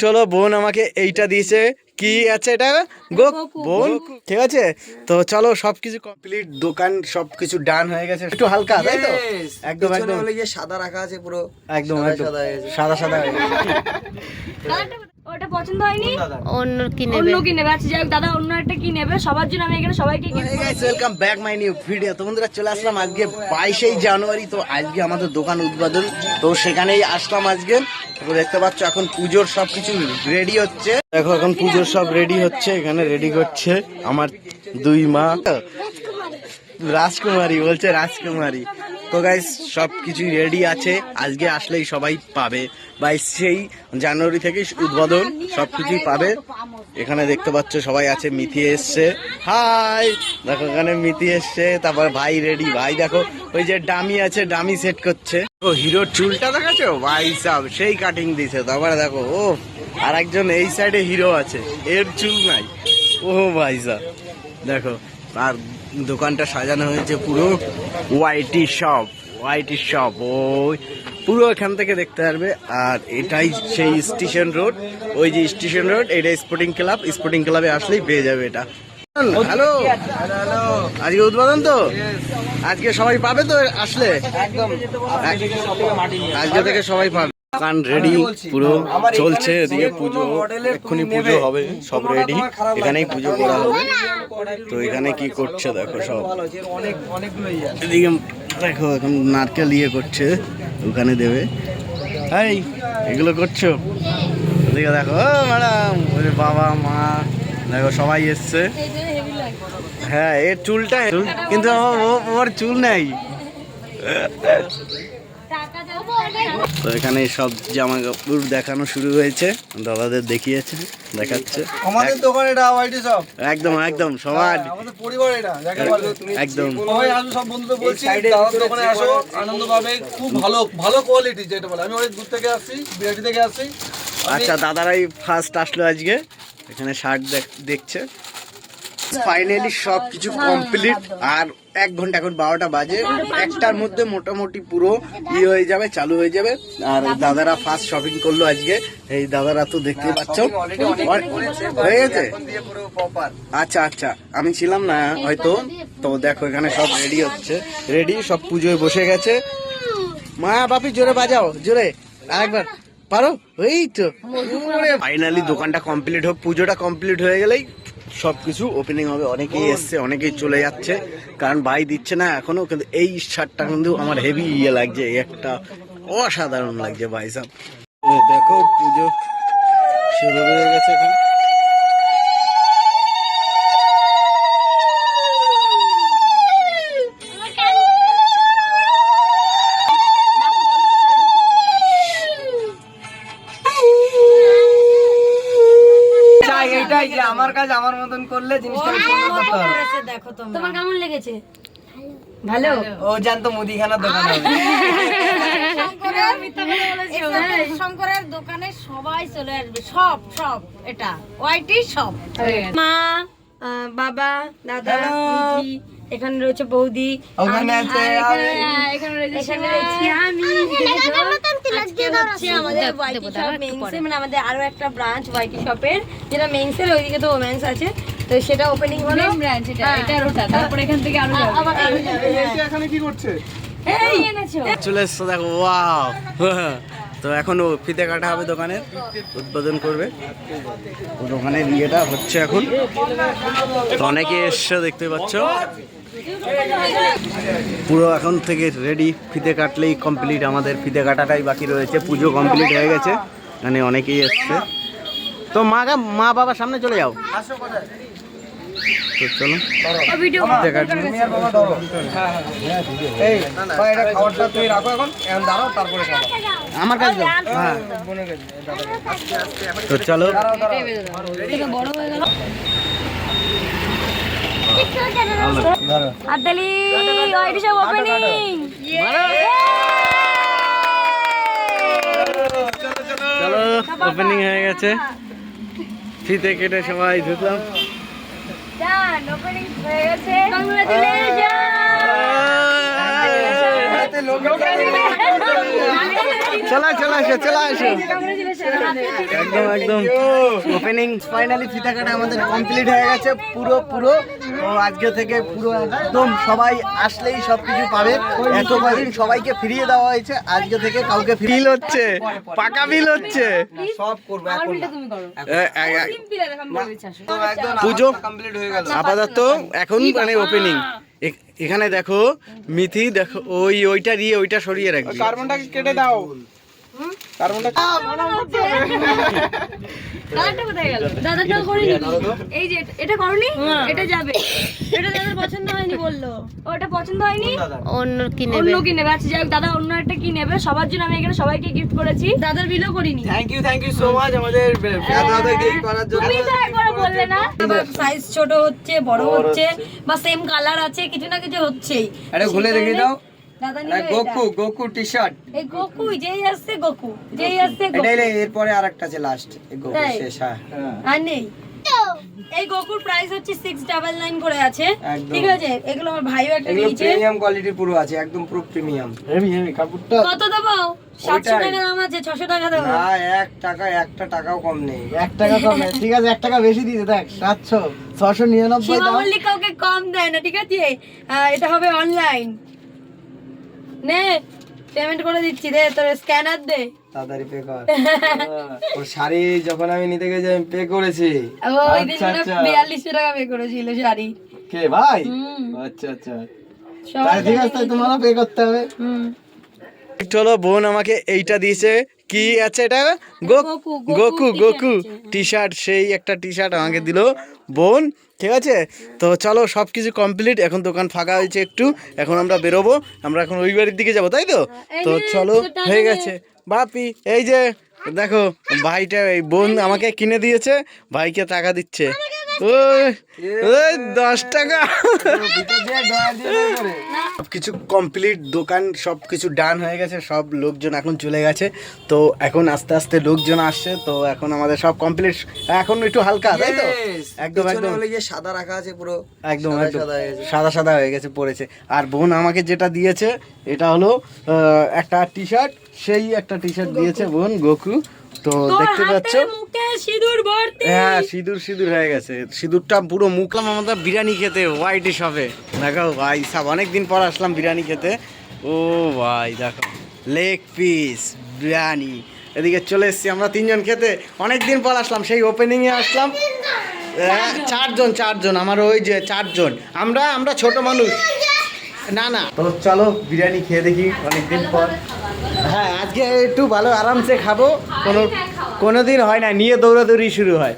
চলো, বোন আমাকে এইটা দিয়েছে, কি আছে এটা, বোন, ঠিক আছে। তো চলো, সবকিছু কমপ্লিট, দোকান সবকিছু ডান হয়ে গেছে, একটু হালকা, তাই তো? একদম একদম সাদা রাখা আছে পুরো, একদম একদম সাদা সাদা হয়ে গেছে। ওটা পছন্দ হয়নি, অন্য কি নেবে। আচ্ছা যাই হোক, দাদা অন্য একটা কি নেবে সবার জন্য, আমি এখানে সবাইকে welcome back my new video. তো বন্ধুরা, চলে আসলাম আজকে 22 জানুয়ারি। তো আজকে আমাদের দোকান উদ্বোধন, তো সেখানেই আসলাম আজকে। তো দেখতে পাচ্ছ এখন পুজোর সবকিছু রেডি হচ্ছে। দেখো এখন পুজোর সব রেডি হচ্ছে, এখানে রেডি করছে আমার দুই মা। রাজকুমারী বলছে, রাজকুমারী। তো গাইস সব কিছুই রেডি আছে, আজকে আসলেই সবাই পাবে। 22 জানুয়ারি থেকে উদ্বোধন, সবকিছুই পাবে। এখানে দেখতে পাচ্ছ সবাই আছে, মিথি এসছে, হাই দেখো এখানে মিথি এসছে, তারপর ভাই রেডি, ভাই দেখো ওই যে ডামি আছে, ডামি সেট করছে। ও হিরোর চুলটা দেখাচ্ছ ভাই সাহেব, সেই কাটিং দিছে। তারপরে দেখো ও আর একজন এই সাইডে হিরো আছে, এর চুল নাই, ও ভাই সাহেব দেখো। আর দোকানটা সাজানো হয়েছে পুরো ওয়াইটি শপ, ওয়াইটি শপ, ওই পুরো এখান থেকে দেখতে পারবে। আর এটাই সেই স্টেশন রোড, ওই যে স্টেশন রোড, এটা স্পোর্টিং ক্লাব, স্পোর্টিং ক্লাবে আসলেই পেয়ে যাবে এটা। হ্যালো, আজকে উদ্বোধন তো, আজকে সবাই পাবে তো আসলে, আজকে থেকে সবাই পাবে। দোকান রেডি পুরো চলছে, এদিকে পুজো, এক্ষুনি পুজো হবে, সব রেডি, এখানেই পুজো করা হবে। তো এখানে কি করছে দেখো সব, এদিকে দেখো এখন নারকেল ইয়ে করছে, ওখানে দেবে। এই এগুলো করছো, এদিকে দেখো ম্যাডাম, বাবা মা দেখো সবাই এসছে। হ্যাঁ এর চুলটা, কিন্তু ওর চুল নাই। তো এখানে সব জামা কাপড় দেখানো শুরু হয়েছে, দাদাদের দেখিয়েছে, দেখাচ্ছে। আমাদের দোকান এটা ওয়াইটি শপ, একদম একদম সবার আমাদের পরিবার এটা, যাকে বলে একদম। সবাই আসো, সব বন্ধুদের বলছি দাদার দোকানে আসো, আনন্দ পাবে, খুব ভালো ভালো কোয়ালিটি যেটা বলে। আমি অনেক দূর থেকে আসছি, বিরাটি থেকে আসছি। আচ্ছা, দাদারাই ফার্স্ট আসলো আজকে, এখানে শার্ট দেখছে। ফাইনালি সব কিছু কমপ্লিট, আর 1 ঘন্টা, এখন 12টা বাজে, 1টার মধ্যে মোটামুটি পুরো হয়ে যাবে, চালু হয়ে যাবে। আর দাদারা ফার্স্ট শপিং করলো আজকে, এই দাদারা তো দেখতে পাচ্ছ হয়ে গেছে। আচ্ছা আচ্ছা, আমি ছিলাম না হয়তো। তো দেখো এখানে সব রেডি হচ্ছে, রেডি সব পুজোয় বসে গেছে। মা বাপি জোরে বাজাও, জোরে আরেকবার পারো। এই তো ফাইনালি দোকানটা কমপ্লিট হোক, পুজোটা কমপ্লিট হয়ে গেলেই সবকিছু ওপেনিং হবে। অনেকেই এসছে, অনেকেই চলে যাচ্ছে, কারণ ভাই দিচ্ছে না এখনো। কিন্তু এই শার্টটা কিন্তু আমার হেভি লাগছে, একটা অসাধারণ লাগছে ভাই সাহেব। দেখো পুজো শুরু হয়ে গেছে এখন। আমার কাজ আমার মতন করলে জিনিসটা সুন্দর করতে হবে। দেখো তোমার কেমন লেগেছে? ভালো। ও জানতো মুদিখানার দোকান হবে। শঙ্করের দোকানে সবাই চলে আসবে, সব সব এটা ওয়াইটি সব। মা, বাবা, দাদা, দিদি, এখানে রয়েছে বৌদি, ওখানে আছে এখানে রয়েছে আমি। আজকে হচ্ছে আমাদের ওয়াইটি শপ মেইনসে, মানে আমাদের আরো একটা ব্রাঞ্চ ওয়াইটি শপের, যেটা মেইনসের ওইদিকে তো ওমেন্স আছে, তো সেটা ওপেনিং হলো ব্রাঞ্চ, এটা ওটা। তারপর এখান থেকে আরো যাবে। এখানে কি করছে? এই এনেছো চলে এসছো দেখো, ওয়াও। তো এখন ফিতে কাটা হবে, দোকানের উদ্বোধন করবে, দোকানের ইয়েটা হচ্ছে এখন। তো অনেকে এসছে দেখতে পাচ্ছ, পুরো এখন থেকে রেডি, ফিতে কাটলেই কমপ্লিট। আমাদের ফিতে কাটাটাই বাকি রয়েছে, পুজো কমপ্লিট হয়ে গেছে, মানে অনেকেই এসছে। তো মা বাবার সামনে চলে যাও, তো চলো ফিতে কাটবো। আমার কাছে দাও, হ্যাঁ তো চলো। হাততালি, ওয়াইটি শপ ওপেনিং। চলো ওপেনিং হয়ে গেছে, ফিতে কেটে সবাই ঢুকলাম। ওপেনিং হয়ে গেছে, কংগ্রাচুলেশন। চলে আসো একদম একদম ওপেনিং ফাইনালি ফিতা কাটা আমাদের কমপ্লিট হয়ে গেছে পুরো তো আজকে থেকে পুরো একদম সবাই আসলেই সবকিছু পাবে। এত কদিন সবাইকে ফিরিয়ে দেওয়া হয়েছে, আজকে থেকে কাউকে ফিল হচ্ছে, পাকা বিল হচ্ছে। সব করবো এখন পুজো কমপ্লিট হয়ে গেল। আপাতত এখন মানে ওপেনিং। এখানে দেখো মিথি, দেখো ওইটা দিয়ে ওইটা সরিয়ে রাখবি। কার্বনটাকে কেটে দাও, কার্বনটা দাদাটা কোথায় গেল? দাদাটাও করিনি। এই যে এটা করনি, এটা যাবে। এটা দাদার পছন্দ হয়নি বললো। ওটা পছন্দ হয়নি, অন্য কি নেবে। আচ্ছা যাই হোক, দাদা অন্য একটা কি নেবে। সবার জন্য আমি এখানে সবাইকে গিফট করেছি, দাদার বিলও করিনি। থ্যাংক ইউ সো মাচ আমাদের দাদাকে এই করার জন্য। তুমি তো একবার বললে না সাইজ ছোট হচ্ছে, বড় হচ্ছে, বা সেম কালার আছে, কিছু না কিছু হচ্ছেই। আরে খুলে দেখে দাও। দাদা নিবে গোকু টি-শার্ট। এই গোকু যেই আসছে গোকু। এটাই এরপরে আরেকটা আছে লাস্ট, এই গোকু তাই? শেষ। হ্যাঁ আর নেই। এই গোকুর প্রাইস হচ্ছে 699 করে আছে। একদম। ঠিক আছে, এগুলো আমার ভাইও একটা এগুলো নিয়েছে। প্রিমিয়াম কোয়ালিটির পুরো আছে, একদম পুরো প্রিমিয়াম। হেভি কাপড়টা কত দেবো? 700 ওইটাই। টাকা দাম আছে, 600 টাকা দেবো। না 1 টাকা, একটা টাকাও কম নেই। 1 টাকা কম, ঠিক আছে 1 টাকা বেশি দিতে দেখ, 700 699 সীমা দাম। মল্লিক কাউকে কম দেয় না, ঠিক আছে? এটা হবে অনলাইন। নে পেমেন্ট করে দিচ্ছি, দে তোর স্ক্যানার দে। তাড়াতাড়ি পে কর। ওর শাড়ি যখন আমি নিতে গেছি আমি পে করেছি। ও ওই দিন 4200 টাকা পে করেছিল শাড়ি। কে ভাই? হুম। আচ্ছা সবাই তাহলে ঠিক আছে, তাই তোমারও পে করতে হবে। হুম। চলো, বোন আমাকে এইটা দিয়েছে। কি আছে এটা? Goku T-shirt. সেই একটা টি-শার্ট আমাকে দিল বোন, ঠিক আছে। তো চলো, সব কিছু কমপ্লিট। এখন দোকান ফাঁকা হয়েছে একটু, এখন আমরা বেরোবো। আমরা এখন ওই বাড়ির দিকে যাবো, তাই তো? তো চলো, হয়ে গেছে। বাপি এই যে দেখো, ভাইটা এই বোন আমাকে কিনে দিয়েছে, ভাইকে টাকা দিচ্ছে। ওই 10 টাকা। সবকিছু কমপ্লিট, দোকান সবকিছু ডান হয়ে গেছে, সব লোকজন এখন চলে গেছে। তো এখন আস্তে আস্তে লোকজন আসছে, তো এখন আমাদের সব কমপ্লিট। এখন একটু হালকা, তাই তো? একদম সাদা রাখা আছে পুরো, একদম সাদা হয়ে গেছে পড়েছে। আর বোন আমাকে যেটা দিয়েছে এটা হলো একটা টি-শার্ট, সেই একটা টি-শার্ট দিয়েছে বোন, গোকু। তো দেখতে পাচ্ছ, সিঁদুর ভর্তি। হ্যাঁ সিঁদুর হয়ে গেছে, সিঁদুরটা পুরো মুখলাম। আমরা বিরিয়ানি খেতে হোয়াইট শপে, দেখো ভাই সব অনেকদিন পর আসলাম বিরিয়ানি খেতে। ও ভাই দেখো, লেগ পিস বিরিয়ানি। এদিকে চলে এসেছি আমরা 3 জন খেতে, অনেকদিন পর আসলাম, সেই ওপেনিংয়ে আসলাম। 4 জন, আমার ওই যে 4 জন, আমরা ছোট মানুষ না। তো চলো বিরিয়ানি খেয়ে দেখি অনেকদিন পর। হ্যাঁ আজকে একটু ভালো আরামসে খাবো, কোনো দিন হয় না নিয়ে দৌড়াদৌড়ি শুরু হয়।